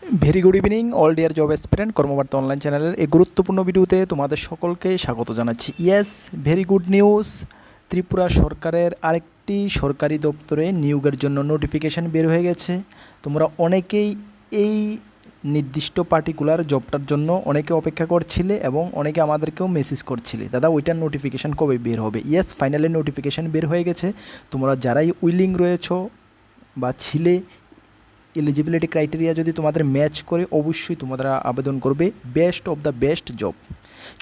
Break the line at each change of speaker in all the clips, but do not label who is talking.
Very good evening all dear job aspirant Karmabarta online চ্যানেলের এই গুরুত্বপূর্ণ ভিডিওতে তোমাদের সকলকে স্বাগত জানাচ্ছি। Yes, very good news. Tripura সরকারের আরেকটি সরকারি দপ্তরে নিয়োগের জন্য নোটিফিকেশান বের হয়ে গেছে। তোমরা অনেকেই এই নির্দিষ্ট পার্টিকুলার জবটার জন্য অনেকে অপেক্ষা করছিলে এবং অনেকে আমাদেরকেও মেসেজ করছিলে, দাদা ওইটার নোটিফিকেশান কবে বের হবে। ইয়েস, ফাইনালি নোটিফিকেশান বের হয়ে গেছে। তোমরা যারাই উইলিং রয়েছো বা ছিলে, এলিজিবিলিটি ক্রাইটেরিয়া যদি তোমাদের ম্যাচ করে অবশ্যই তোমরা আবেদন করবে। Best of the best job.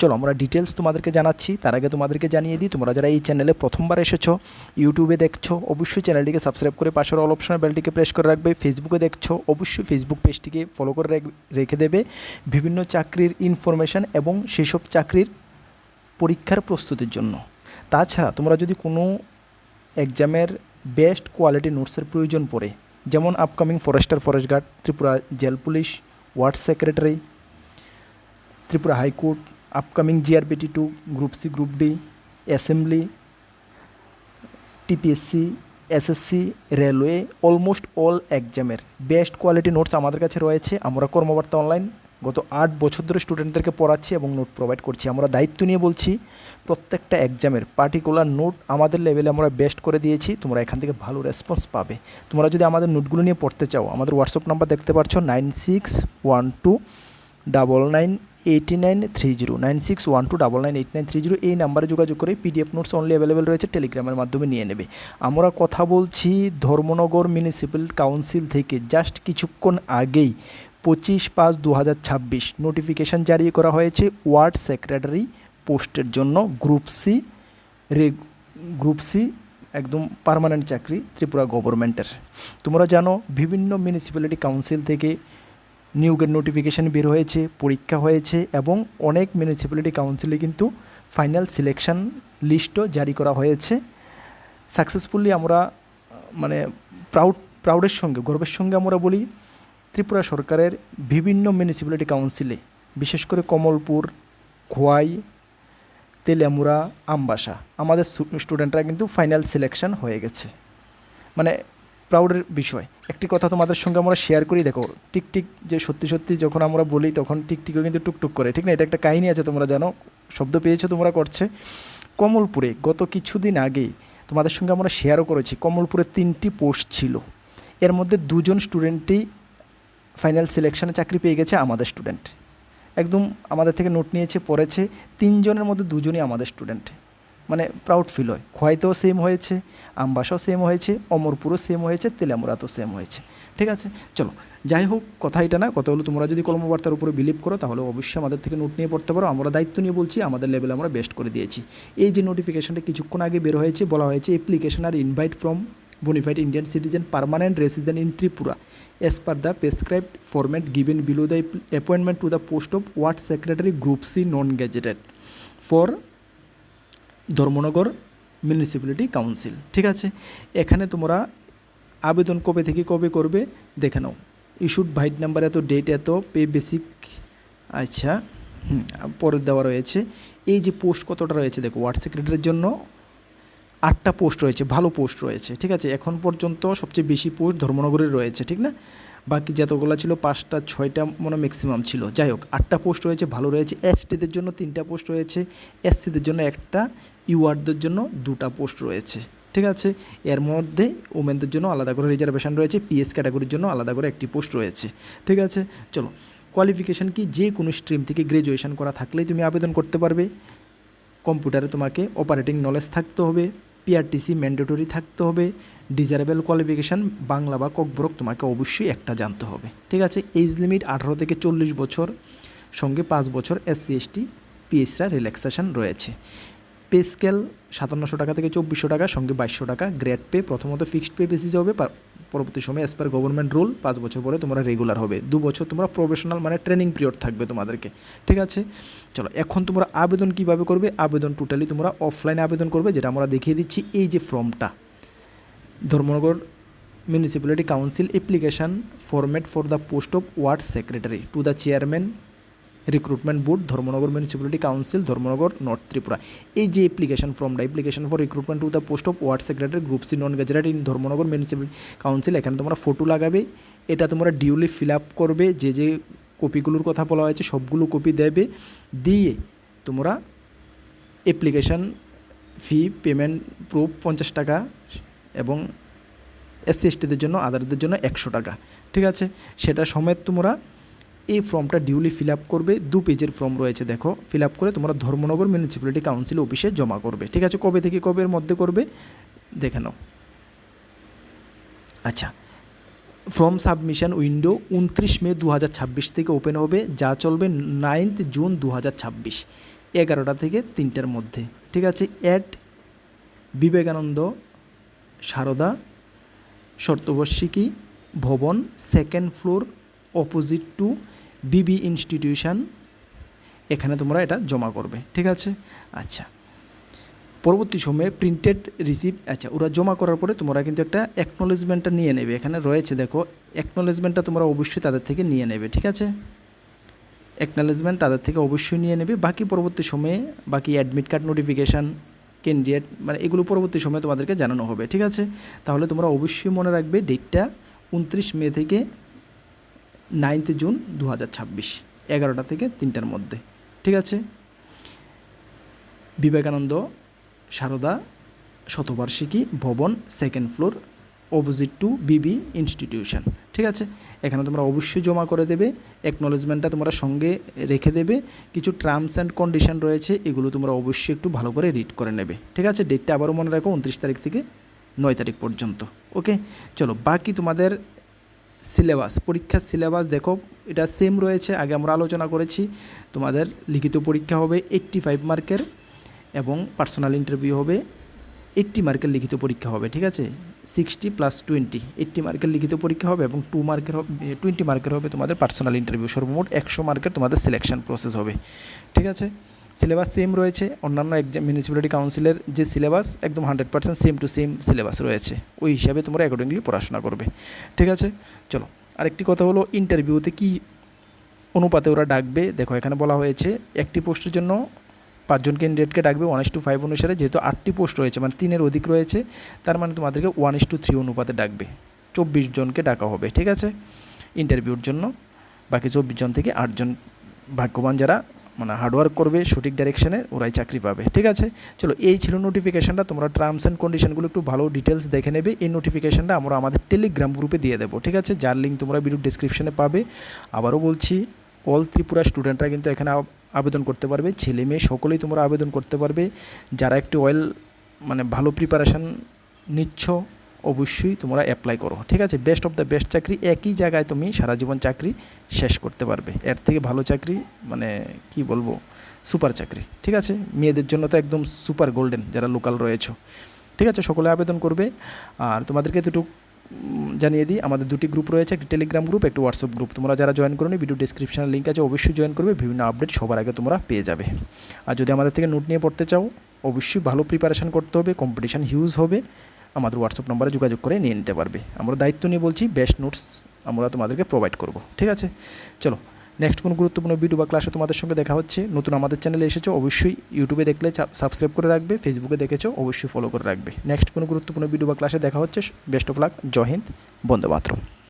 চলো আমরা ডিটেলস তোমাদেরকে জানাচ্ছি। তার আগে তোমাদেরকে জানিয়ে দিই, তোমরা যারা এই চ্যানেলে প্রথমবার এসেছো, ইউটিউবে দেখছো, অবশ্যই চ্যানেলটিকে সাবস্ক্রাইব করে পাশের অল অপশনের বেলটিকে প্রেস করে রাখবে। ফেসবুকে দেখছো, অবশ্যই ফেসবুক পেজটিকে ফলো করে রেখে দেবে বিভিন্ন চাকরির ইনফরমেশান এবং সেসব চাকরির পরীক্ষার প্রস্তুতির জন্য। তাছাড়া তোমরা যদি কোনো এক্সামের বেস্ট কোয়ালিটি নোটসের প্রয়োজন পড়ে, যেমন upcoming forester, forest guard, Tripura jail police, ward secretary, Tripura high court, upcoming GRPT2, group C, group D, assembly, TPSC, SSC, railway, almost all এক্সামের বেস্ট কোয়ালিটি নোটস আমাদের কাছে রয়েছে। আমরা কর্মবার্তা অনলাইন গত 8 বছর ধরে স্টুডেন্টদেরকে পড়াচ্ছি এবং নোট প্রোভাইড করছি। আমরা দায়িত্ব নিয়ে বলছি, প্রত্যেকটা এক্সামের পার্টিকুলার নোট আমাদের লেভেলে আমরা বেস্ট করে দিয়েছি। তোমরা এখান থেকে ভালো রেসপন্স পাবে। তোমরা যদি আমাদের নোটগুলো নিয়ে পড়তে চাও, আমাদের হোয়াটসঅ্যাপ নাম্বার দেখতে পাচ্ছ 9612998930, 9612998930। এই নাম্বারে যোগাযোগ করে PDF নোটস অনলি অ্যাভেলেবেল রয়েছে, টেলিগ্রামের মাধ্যমে নিয়ে নেবে। আমরা কথা বলছি ধর্মনগর মিউনিসিপ্যাল কাউন্সিল থেকে জাস্ট কিছুক্ষণ আগেই 25/5/2026 নোটিফিকেশান জারি করা হয়েছে ওয়ার্ড সেক্রেটারি পোস্টের জন্য। গ্রুপ সি একদম পার্মানেন্ট চাকরি ত্রিপুরা গভর্নমেন্টের। তোমরা জানো বিভিন্ন মিউনিসিপ্যালিটি কাউন্সিল থেকে নিয়োগের নোটিফিকেশান বের হয়েছে, পরীক্ষা হয়েছে এবং অনেক মিউনিসিপ্যালিটি কাউন্সিলে কিন্তু ফাইনাল সিলেকশন লিস্টও জারি করা হয়েছে। সাকসেসফুলি আমরা প্রাউডের সঙ্গে, গর্বের সঙ্গে আমরা বলি, ত্রিপুরা সরকারের বিভিন্ন মিউনিসিপ্যালিটি কাউন্সিলে, বিশেষ করে কমলপুর, খোয়াই, তেলিয়ামুড়া, আমবাসা, আমাদের স্টুডেন্টরা কিন্তু ফাইনাল সিলেকশন হয়ে গেছে। প্রাউডের বিষয়। একটি কথা তোমাদের সঙ্গে আমরা শেয়ার করি, দেখো টিকটিক যে সত্যি সত্যি যখন আমরা বলি তখন টিকটিকও কিন্তু টুকটুক করে, ঠিক না? এটা একটা কাহিনী আছে, তোমরা জানো, শব্দ পেয়েছো তোমরা করছে। কমলপুরে গত কিছুদিন আগেই তোমাদের সঙ্গে আমরা শেয়ারও করেছি, কমলপুরে 3টি পোস্ট ছিল, এর মধ্যে 2জন স্টুডেন্টই ফাইনাল সিলেকশানে চাকরি পেয়ে গেছে। আমাদের স্টুডেন্ট একদম আমাদের থেকে নোট নিয়েছে, পড়েছে। 3জনের মধ্যে 2জনই আমাদের স্টুডেন্ট। প্রাউড ফিল হয়। খোয়াইতেও সেম হয়েছে, আমবাসাও সেম হয়েছে, অমরপুরও সেম হয়েছে, তেলামুড়াতেও সেম হয়েছে। ঠিক আছে, চলো যাই হোক, কথা এটা না, কথা হলো তোমরা যদি কর্মবার্তার উপরে বিলিভ করো তাহলে অবশ্যই আমাদের থেকে নোট নিয়ে পড়তে পারো। আমরা দায়িত্ব নিয়ে বলছি, আমাদের লেভেলে আমরা বেস্ট করে দিয়েছি। এই যে নোটিফিকেশানটা কিছুক্ষণ আগে বের হয়েছে, বলা হয়েছে অ্যাপ্লিকেশন আর invite from bonafide Indian citizen permanent resident in Tripura as per the prescribed format given below, the appointment to the post of ward secretary group C non-gazetted for Dharmanagar municipality council. ঠিক আছে, এখানে তোমরা আবেদন কবে থেকে কবে করবে দেখে নাও। ইস্যুড ভাইট নাম্বার এত, ডেট এত, পে বেসিক, আচ্ছা পরে দেওয়া রয়েছে। এই যে পোস্ট কতটা রয়েছে দেখো, ওয়ার্ড সেক্রেটারির জন্য 8টা পোস্ট রয়েছে, ভালো পোস্ট রয়েছে। ঠিক আছে, এখন পর্যন্ত সবচেয়ে বেশি পোস্ট ধর্মনগরের রয়েছে, ঠিক না? বাকি যতগুলো ছিল 5টা 6টা ম্যাক্সিমাম ছিল। যাই হোক, 8টা পোস্ট রয়েছে, ভালো রয়েছে। STদের জন্য 3টা পোস্ট রয়েছে, SCদের জন্য 1টা, ইউআরদের জন্য 2টা পোস্ট রয়েছে। ঠিক আছে, এর মধ্যে ওমেনদের জন্য আলাদা করে রিজার্ভেশন রয়েছে, PS ক্যাটাগরির জন্য আলাদা করে 1টি পোস্ট রয়েছে। ঠিক আছে, চলো কোয়ালিফিকেশান কি, যে কোনো স্ট্রিম থেকে গ্র্যাজুয়েশন করা থাকলেই তুমি আবেদন করতে পারবে। কম্পিউটারে তোমাকে অপারেটিং নলেজ থাকতে হবে, PRTC ম্যান্ডেটরি থাকতে হবে, ডিজারেবল কোয়ালিফিকেশান বাংলা বা ককবরক তোমাকে অবশ্যই একটা জানতে হবে। ঠিক আছে, এজ লিমিট 18 থেকে 40 বছর, সঙ্গে 5 বছর SC/ST PSরা রিল্যাক্সেশন রয়েছে। পে স্কেল 5700 টাকা থেকে 2400 টাকা, সঙ্গে 2200 টাকা। গ্রেড পে প্রথমত ফিক্সড পে বেসিস হবে, পরবর্তী সময় অ্যাজ পার গভর্নমেন্ট রুল 5 বছর পরে তোমরা রেগুলার হবে। 2 বছর তোমরা প্রফেশনাল ট্রেনিং পিরিয়ড থাকবে তোমাদেরকে। ঠিক আছে, চলো এখন তোমরা আবেদন কিভাবে করবে। আবেদন টোটালি তোমরা অফলাইনে আবেদন করবে, যেটা আমরা দেখিয়ে দিচ্ছি। এই যে ফর্মটা, Dharmanagar municipality council application format for the post of ward secretary to the chairman recruitment board, Dharmanagar municipality council, Dharmanagar north Tripura. এই যে অ্যাপ্লিকেশন ফর্মটা, application for recruitment to the post of ward secretary group C non gazetted in Dharmanagar municipality council, এখানে তোমরা photo লাগাবে, এটা তোমরা duly fill up করবে, যে যে কপিগুলোর কথা বলা হয়েছে সবগুলো কপি দেবে, দিয়ে তোমরা অ্যাপ্লিকেশান ফি পেমেন্ট প্রুফ 50 টাকা এবং এসসি এসটিদের জন্য আদারদের জন্য 100 টাকা, ঠিক আছে। সেটা সমেত তোমরা এই ফর্মটা ডিউলি ফিল আপ করবে, 2 পেজের ফর্ম রয়েছে, দেখো ফিল আপ করে তোমরা ধর্মনগর মিউনিসিপ্যালিটি কাউন্সিল অফিসে জমা করবে, ঠিক আছে। কবে থেকে কবের মধ্যে করবে দেখে নাও। আচ্ছা, ফর্ম সাবমিশন উইন্ডো 29 মে 2026 থেকে ওপেন হবে, যা চলবে 9 জুন 2026 11টা থেকে 3টার মধ্যে, ঠিক আছে। অ্যাট বিবেকানন্দ সারদা শর্তবর্ষিকী ভবন, 2nd floor, opposite to Bibi institution, এখানে তোমরা এটা জমা করবে, ঠিক আছে। আচ্ছা, পরবর্তী সময়ে প্রিন্টেড রিসিপ্ট, আচ্ছা ওরা জমা করার পরে তোমরা কিন্তু একটা অ্যাকনোলেজমেন্টটা নিয়ে নেবে, এখানে রয়েছে দেখো অ্যাকনোলেজমেন্টটা তোমরা অবশ্যই তাদের থেকে নিয়ে নেবে, ঠিক আছে। অ্যাকনোলেজমেন্ট তাদের থেকে অবশ্যই নিয়ে নেবে। বাকি পরবর্তী সময়ে বাকি অ্যাডমিট কার্ড নোটিফিকেশান, ক্যান্ডিডেট, মানে এগুলো পরবর্তী সময়ে তোমাদেরকে জানানো হবে, ঠিক আছে। তাহলে তোমরা অবশ্যই মনে রাখবে ডেটটা 29 মে থেকে 9 জুন 2026 11টা থেকে 3টার মধ্যে, ঠিক আছে। বিবেকানন্দ সারদা শতবার্ষিকী ভবন, 2nd floor, opposite to Bibi institution, ঠিক আছে। এখানে তোমরা অবশ্যই জমা করে দেবে, অ্যাকনোলেজমেন্টটা তোমরা সঙ্গে রেখে দেবে। কিছু টার্মস অ্যান্ড কন্ডিশন রয়েছে, এগুলো তোমরা অবশ্যই একটু ভালো করে রিড করে নেবে, ঠিক আছে। ডেটটা আবারও মনে রাখো 29 তারিখ থেকে 9 তারিখ পর্যন্ত, ওকে। চলো, বাকি তোমাদের সিলেবাস, পরীক্ষার সিলেবাস দেখো এটা সেম রয়েছে, আগে আমরা আলোচনা করেছি। তোমাদের লিখিত পরীক্ষা হবে 85 মার্কের এবং পার্সোনাল ইন্টারভিউ হবে 80 মার্কের লিখিত পরীক্ষা হবে, ঠিক আছে। 60 + 20 80 মার্কের লিখিত পরীক্ষা হবে এবং 2 মার্কের 20 মার্কের হবে তোমাদের পার্সোনাল ইন্টারভিউ, সর্বমোট 100 মার্কের তোমাদের সিলেকশন প্রসেস হবে, ঠিক আছে। সিলেবাস সেম রয়েছে, অন্যান্য এক্সাম মিউনিসিপ্যালিটি কাউন্সিলের যে সিলেবাস একদম 100% সেম টু সেম সিলেবাস রয়েছে, ওই হিসাবে তোমরা অ্যাকর্ডিংলি পড়াশোনা করবে, ঠিক আছে। চলো, আরেকটি কথা হলো ইন্টারভিউতে কি অনুপাতে ওরা ডাকবে, দেখো এখানে বলা হয়েছে একটি পোস্টের জন্য 5 জন ক্যান্ডিডেটকে ডাকবে 1:5 অনুসারে, যেহেতু 8টি পোস্ট রয়েছে মানে 3-এর অধিক রয়েছে, তার মানে তোমাদেরকে 1:3 অনুপাতে ডাকবে, 24 জনকে ডাকা হবে, ঠিক আছে ইন্টারভিউর জন্য। বাকি 24 জন থেকে 8 জন ভাগ্যবান যারা মানে হার্ডওয়ার্ক করবে সঠিক ডাইরেকশানে ওরাই চাকরি পাবে, ঠিক আছে। চলো, এই ছিল নোটিফিকেশানটা, তোমরা টার্মস অ্যান্ড কন্ডিশনগুলো একটু ভালো ডিটেলস দেখে নেবে। এই নোটিফিকেশানটা আমরা আমাদের টেলিগ্রাম গ্রুপে দিয়ে দেবো, ঠিক আছে, যার লিঙ্ক তোমরা ভিডিও ডেসক্রিপশনে পাবে। আবারও বলছি, অল ত্রিপুরা স্টুডেন্টরা কিন্তু এখানে আবেদন করতে পারবে, ছেলে মেয়ে সকলেই তোমরা আবেদন করতে পারবে। যারা একটু মানে ভালো প্রিপারেশান নিচ্ছ অবশ্যই তোমরা অ্যাপ্লাই করো, ঠিক আছে। বেস্ট অফ দ্য বেস্ট চাকরি, একই জায়গায় তুমি সারা জীবন চাকরি শেষ করতে পারবে, এর থেকে ভালো চাকরি মানে কি বলবো, সুপার চাকরি, ঠিক আছে। মেয়েদের জন্য তো একদম সুপার গোল্ডেন, যারা লোকাল রয়েছে, ঠিক আছে। সকলে আবেদন করবে। আর তোমাদেরকে দুটো জানিয়ে দিই, আমাদের 2টি গ্রুপ রয়েছে, একটি টেলিগ্রাম গ্রুপ, একটি হোয়াটসঅ্যাপ গ্রুপ। তোমরা যারা জয়েন করো নি, ভিডিও ডিসক্রিপশনে লিঙ্ক আছে, অবশ্যই জয়েন করবে, বিভিন্ন আপডেট সবার আগে তোমরা পেয়ে যাবে। আর যদি আমাদের থেকে নোট নিয়ে পড়তে চাও, অবশ্যই ভালো প্রিপারেশান করতে হবে, কম্পিটিশান হিউজ হবে, আমাদের হোয়াটসঅ্যাপ নম্বরে যোগাযোগ করে নিয়ে নিতে পারবে। আমরা দায়িত্ব নিয়ে বলছি, বেস্ট নোটস আমরা তোমাদেরকে প্রোভাইড করব, ঠিক আছে। চলো, নেক্সট কোনো গুরুত্বপূর্ণ ভিডিও বা ক্লাসে তোমাদের সঙ্গে দেখা হচ্ছে। নতুন আমাদের চ্যানেলে এসেছো অবশ্যই ইউটিউবে দেখলে সাবস্ক্রাইব করে রাখবে, ফেসবুকে দেখেছো অবশ্যই ফলো করে রাখবে। নেক্সট কোনো গুরুত্বপূর্ণ ভিডিও বা ক্লাসে দেখা হচ্ছে। বেস্ট অফ লাক, জয় হিন্দ, বন্দে মাতরম।